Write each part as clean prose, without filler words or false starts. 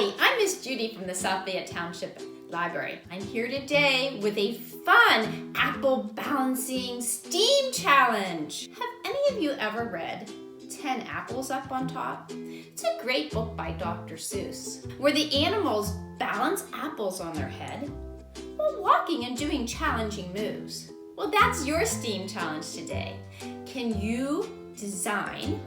Hi, I'm Miss Judy from the South Fayette Township Library. I'm here today with a fun apple balancing STEAM challenge. Have any of you ever read 10 Apples Up on Top? It's a great book by Dr. Seuss, where the animals balance apples on their head while walking and doing challenging moves. Well, that's your STEAM challenge today. Can you design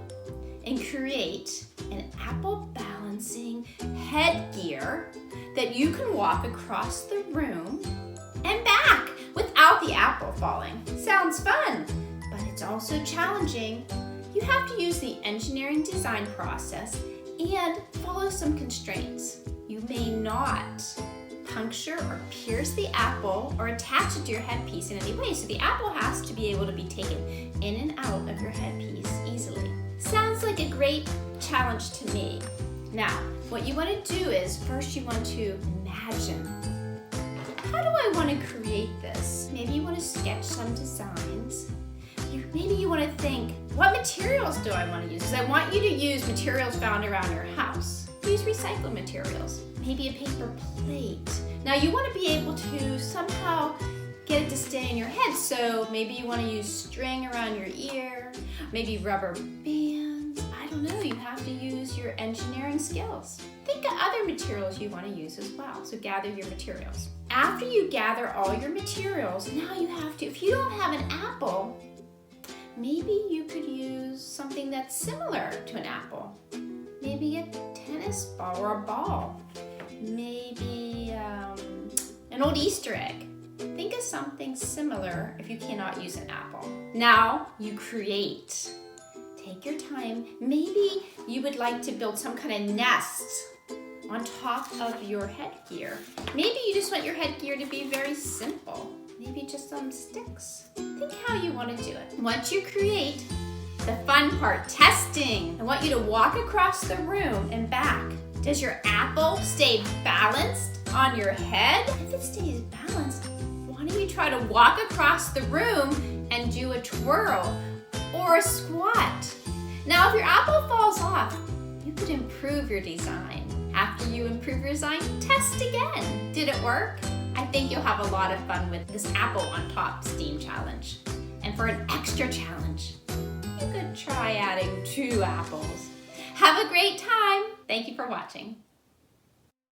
and create an apple balancing headgear that you can walk across the room and back without the apple falling? Sounds fun, but it's also challenging. You have to use the engineering design process and follow some constraints. You may not puncture or pierce the apple or attach it to your headpiece in any way, so the apple has to be able to be taken in and out of your headpiece easily. Sounds like a great challenge to me. Now, what you want to do is first you want to imagine, how do I want to create this? Maybe you want to sketch some designs. Maybe you want to think, what materials do I want to use? Because I want you to use materials found around your house. Use recycled materials. Maybe a paper plate. Now you want to be able to somehow get it to stay in your head, so maybe you want to use string around your ear, maybe rubber bands. I don't know, you have to use your engineering skills. Think of other materials you want to use as well, so gather your materials. After you gather all your materials, now you have to, if you don't have an apple, maybe you could use something that's similar to an apple. Maybe a tennis ball or a ball. Maybe an old Easter egg. Think of something similar if you cannot use an apple. Now you create. Take your time. Maybe you would like to build some kind of nest on top of your headgear. Maybe you just want your headgear to be very simple. Maybe just some sticks. Think how you want to do it. Once you create, the fun part, testing. I want you to walk across the room and back. Does your apple stay balanced on your head? If it stays balanced, why don't you try to walk across the room and do a twirl or a squat? Now, if your apple falls off, you could improve your design. After you improve your design, test again. Did it work? I think you'll have a lot of fun with this apple on top STEAM challenge. And for an extra challenge, you could try adding 2 apples. Have a great time. Thank you for watching.